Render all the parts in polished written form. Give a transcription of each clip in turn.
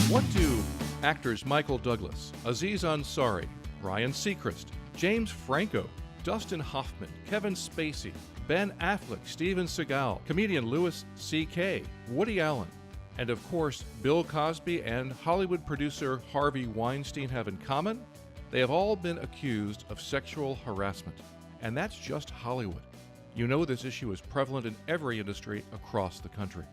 What do actors Michael Douglas, Aziz Ansari, Ryan Seacrest, James Franco, Dustin Hoffman, Kevin Spacey, Ben Affleck, Steven Seagal, comedian Louis C.K., Woody Allen, and of course Bill Cosby and Hollywood producer Harvey Weinstein have in common? They have all been accused of sexual harassment. And that's just Hollywood. You know this issue is prevalent in every industry across the country.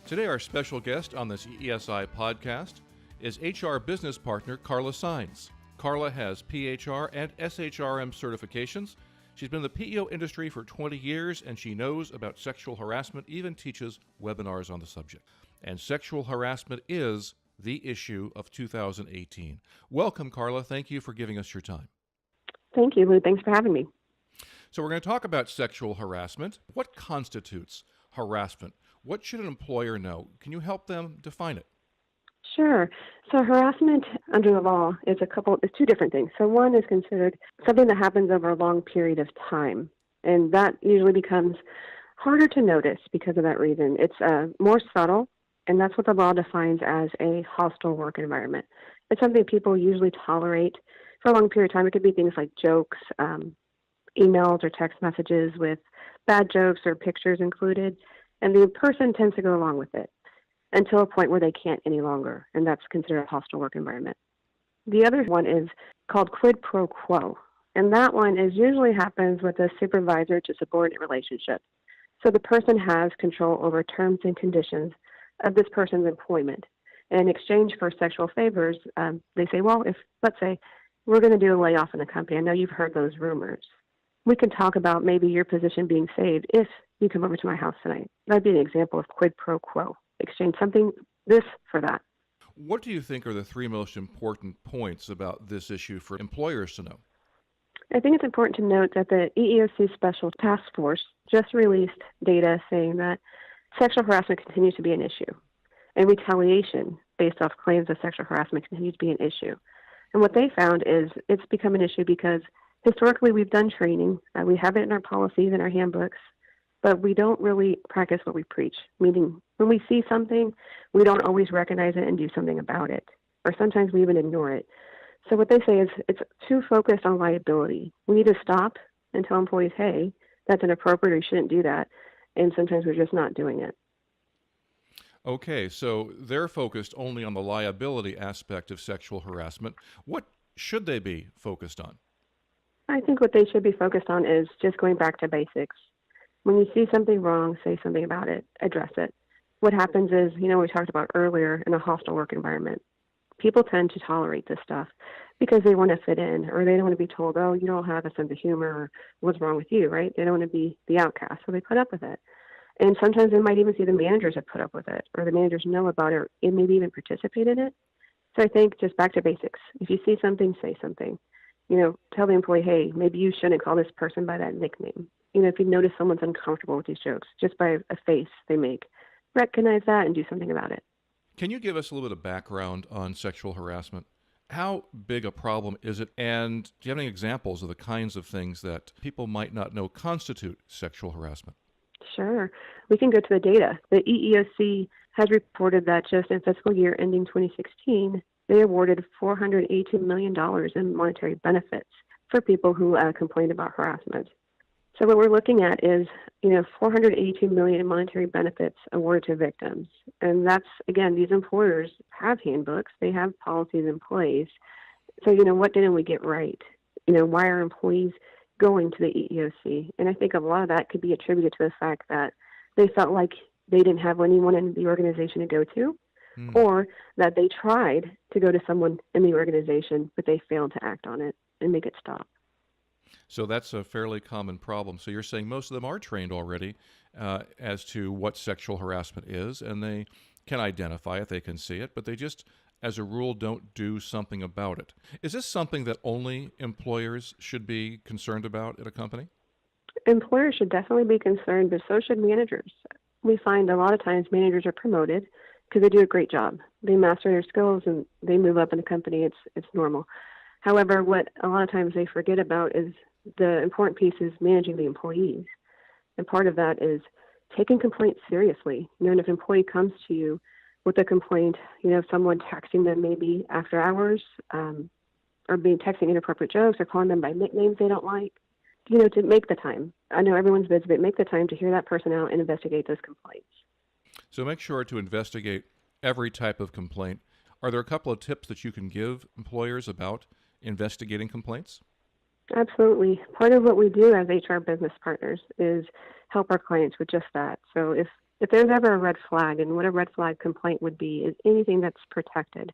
Today our special guest on this eESI podcast is HR business partner Karla Saenz. Karla has PHR and SHRM certifications. She's been in the PEO industry for 20 years, and she knows about sexual harassment, even teaches webinars on the subject. And sexual harassment is the issue of 2018. Welcome, Karla. Thank you for giving us your time. Thank you, Lou. Thanks for having me. So we're going to talk about sexual harassment. What constitutes harassment? What should an employer know? Can you help them define it? Sure. So harassment under the law is two different things. So one is considered something that happens over a long period of time, and that usually becomes harder to notice because of that reason. It's more subtle, and that's what the law defines as a hostile work environment. It's something people usually tolerate for a long period of time. It could be things like jokes, emails or text messages with bad jokes or pictures included, and the person tends to go along with it until a point where they can't any longer, and that's considered a hostile work environment. The other one is called quid pro quo, and that one usually happens with a supervisor to subordinate relationship. So the person has control over terms and conditions of this person's employment. And in exchange for sexual favors, they say, well, let's say, we're going to do a layoff in the company. I know you've heard those rumors. We can talk about maybe your position being saved if you come over to my house tonight. That'd be an example of quid pro quo. Exchange this for that. What do you think are the three most important points about this issue for employers to know? I think it's important to note that the EEOC Special Task Force just released data saying that sexual harassment continues to be an issue, and retaliation based off claims of sexual harassment continues to be an issue. And what they found is it's become an issue because historically we've done training, we have it in our policies and our handbooks, but we don't really practice what we preach, meaning when we see something, we don't always recognize it and do something about it, or sometimes we even ignore it. So what they say is it's too focused on liability. We need to stop and tell employees, hey, that's inappropriate or you shouldn't do that, and sometimes we're just not doing it. Okay, so they're focused only on the liability aspect of sexual harassment. What should they be focused on? I think what they should be focused on is just going back to basics. When you see something wrong, say something about it, address it. What happens is, we talked about earlier in a hostile work environment, people tend to tolerate this stuff because they want to fit in, or they don't want to be told, oh, you don't have a sense of humor, or what's wrong with you, right? They don't want to be the outcast, so they put up with it. And sometimes they might even see the managers have put up with it, or the managers know about it, or maybe even participate in it. So I think just back to basics. If you see something, say something. Tell the employee, hey, maybe you shouldn't call this person by that nickname. If you notice someone's uncomfortable with these jokes, just by a face they make, recognize that and do something about it. Can you give us a little bit of background on sexual harassment? How big a problem is it? And do you have any examples of the kinds of things that people might not know constitute sexual harassment? Sure. We can go to the data. The EEOC has reported that just in fiscal year ending 2016, they awarded $418 million in monetary benefits for people who complained about harassment. So what we're looking at is, $418 million in monetary benefits awarded to victims. And that's, again, these employers have handbooks. They have policies in place. So, what didn't we get right? Why are employees going to the EEOC? And I think a lot of that could be attributed to the fact that they felt like they didn't have anyone in the organization to go to, or that they tried to go to someone in the organization, but they failed to act on it and make it stop. So that's a fairly common problem. So you're saying most of them are trained already as to what sexual harassment is, and they can identify it, they can see it, but they just, as a rule, don't do something about it. Is this something that only employers should be concerned about at a company? Employers should definitely be concerned, but so should managers. We find a lot of times managers are promoted because they do a great job. They master their skills and they move up in the company. It's normal. However, what a lot of times they forget about is the important piece is managing the employees. And part of that is taking complaints seriously. And if an employee comes to you with a complaint, someone texting them maybe after hours, or texting inappropriate jokes or calling them by nicknames they don't like, to make the time. I know everyone's busy, but make the time to hear that person out and investigate those complaints. So make sure to investigate every type of complaint. Are there a couple of tips that you can give employers about investigating complaints? Absolutely. Part of what we do as HR business partners is help our clients with just that. So if there's ever a red flag, and what a red flag complaint would be is anything that's protected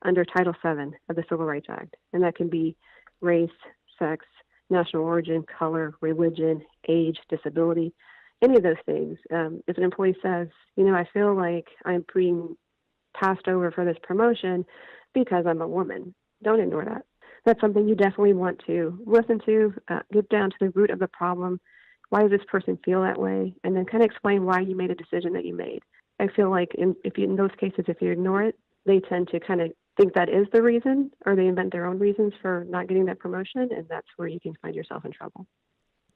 under Title VII of the Civil Rights Act. And that can be race, sex, national origin, color, religion, age, disability, any of those things. If an employee says, I feel like I'm being passed over for this promotion because I'm a woman, don't ignore that. That's something you definitely want to listen to, get down to the root of the problem. Why does this person feel that way? And then kind of explain why you made a decision that you made. I feel like in those cases, if you ignore it, they tend to kind of think that is the reason, or they invent their own reasons for not getting that promotion, and that's where you can find yourself in trouble.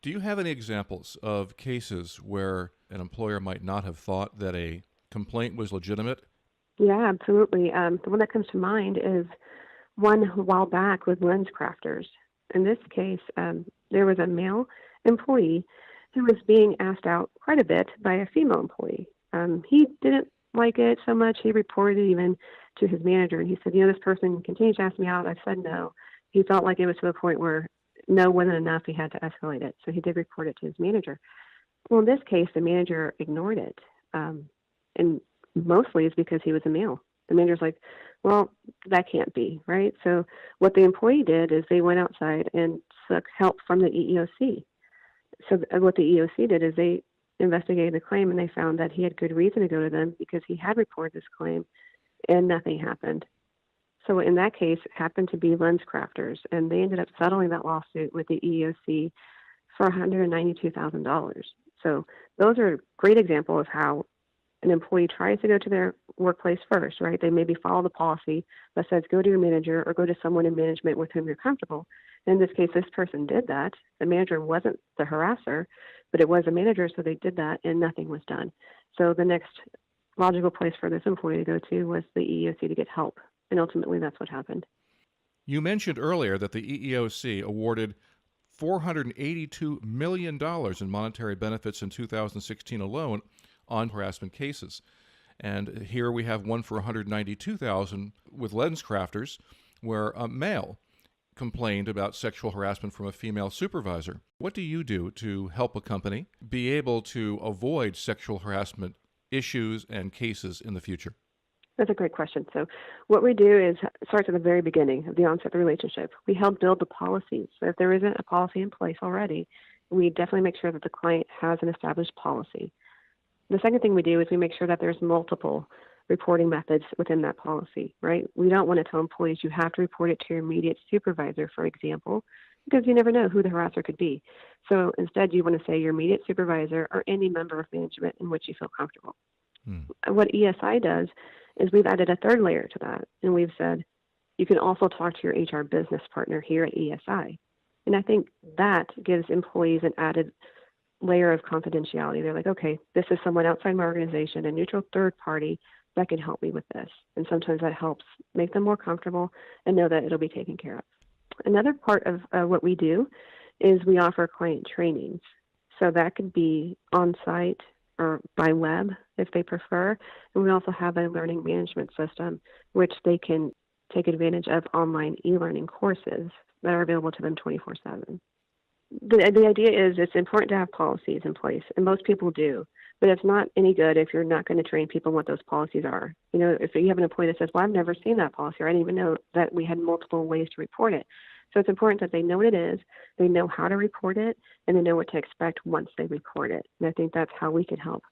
Do you have any examples of cases where an employer might not have thought that a complaint was legitimate? Yeah, absolutely. The one that comes to mind is one a while back with lens crafters. In this case, there was a male employee who was being asked out quite a bit by a female employee. He didn't like it so much. He reported it even to his manager, and he said, this person continues to ask me out. I said no. He felt like it was to the point where no wasn't enough. He had to escalate it. So he did report it to his manager. Well, in this case, the manager ignored it. And mostly it's because he was a male. The manager's like, well, that can't be, right? So what the employee did is they went outside and took help from the EEOC. So what the EEOC did is they investigated the claim, and they found that he had good reason to go to them because he had reported this claim and nothing happened. So in that case, it happened to be lens crafters, and they ended up settling that lawsuit with the EEOC for $192,000. So those are a great example of how an employee tries to go to their workplace first, right? They maybe follow the policy that says go to your manager or go to someone in management with whom you're comfortable. In this case, this person did that. The manager wasn't the harasser, but it was a manager, so they did that, and nothing was done. So the next logical place for this employee to go to was the EEOC to get help, and ultimately that's what happened. You mentioned earlier that the EEOC awarded $482 million in monetary benefits in 2016 alone on harassment cases. And here we have one for $192,000 with lens crafters, where a male complained about sexual harassment from a female supervisor. What do you do to help a company be able to avoid sexual harassment issues and cases in the future? That's a great question. So what we do is it starts at the very beginning of the onset of the relationship. We help build the policies. So if there isn't a policy in place already, we definitely make sure that the client has an established policy. The second thing we do is we make sure that there's multiple reporting methods within that policy, right? We don't want to tell employees you have to report it to your immediate supervisor, for example, because you never know who the harasser could be. So instead, you want to say your immediate supervisor or any member of management in which you feel comfortable. What ESI does is we've added a third layer to that, and we've said you can also talk to your HR business partner here at ESI. And I think that gives employees an added layer of confidentiality. They're like, okay, this is someone outside my organization, a neutral third party that can help me with this. And sometimes that helps make them more comfortable and know that it'll be taken care of. Another part of what we do is we offer client trainings. So that could be on-site or by web if they prefer. And we also have a learning management system, which they can take advantage of online e-learning courses that are available to them 24/7. The idea is it's important to have policies in place, and most people do, but it's not any good if you're not going to train people what those policies are. If you have an employee that says, well, I've never seen that policy, or I didn't even know that we had multiple ways to report it. So it's important that they know what it is, they know how to report it, and they know what to expect once they report it. And I think that's how we can help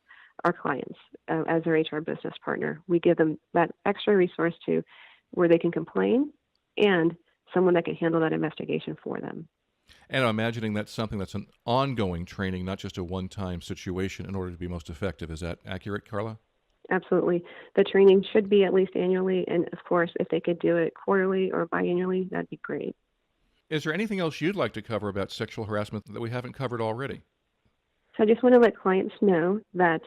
our clients as their HR business partner. We give them that extra resource to where they can complain and someone that can handle that investigation for them. And I'm imagining that's something that's an ongoing training, not just a one-time situation in order to be most effective. Is that accurate, Karla? Absolutely. The training should be at least annually. And of course, if they could do it quarterly or biannually, that'd be great. Is there anything else you'd like to cover about sexual harassment that we haven't covered already? So I just want to let clients know that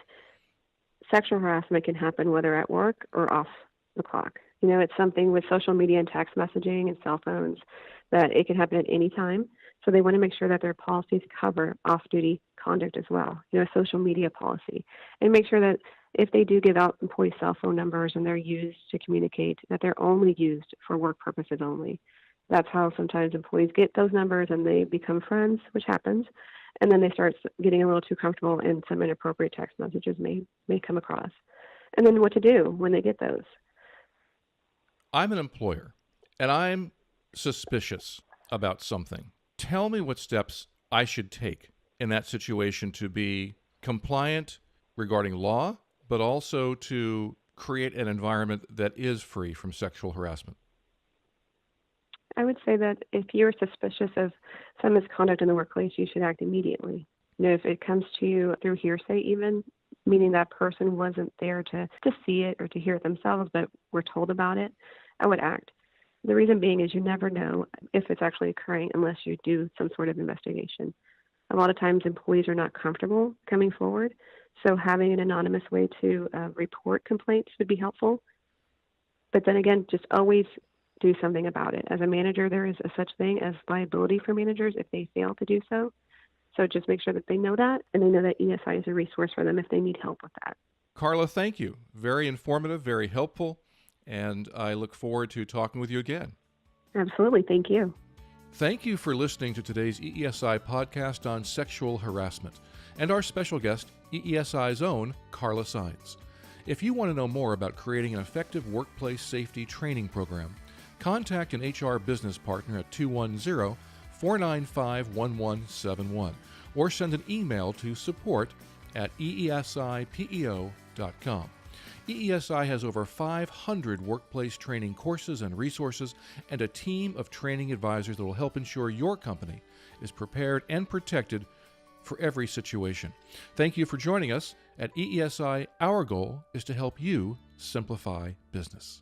sexual harassment can happen whether at work or off the clock. It's something with social media and text messaging and cell phones that it can happen at any time. So they want to make sure that their policies cover off-duty conduct as well, a social media policy, and make sure that if they do give out employee cell phone numbers and they're used to communicate, that they're only used for work purposes only. That's how sometimes employees get those numbers and they become friends, which happens, and then they start getting a little too comfortable and some inappropriate text messages may come across. And then what to do when they get those. I'm an employer and I'm suspicious about something. Tell me what steps I should take in that situation to be compliant regarding law, but also to create an environment that is free from sexual harassment. I would say that if you're suspicious of some misconduct in the workplace, you should act immediately. If it comes to you through hearsay even, meaning that person wasn't there to see it or to hear it themselves, but were told about it, I would act. The reason being is you never know if it's actually occurring unless you do some sort of investigation. A lot of times employees are not comfortable coming forward, so having an anonymous way to report complaints would be helpful. But then again, just always do something about it. As a manager, there is a such thing as liability for managers if they fail to do so. So just make sure that they know that, and they know that ESI is a resource for them if they need help with that. Karla, thank you. Very informative, very helpful, and I look forward to talking with you again. Absolutely. Thank you. Thank you for listening to today's EESI podcast on sexual harassment and our special guest, EESI's own Karla Saenz. If you want to know more about creating an effective workplace safety training program, contact an HR business partner at 210-495-1171 or send an email to support@eesipeo.com. EESI has over 500 workplace training courses and resources and a team of training advisors that will help ensure your company is prepared and protected for every situation. Thank you for joining us. At EESI, our goal is to help you simplify business.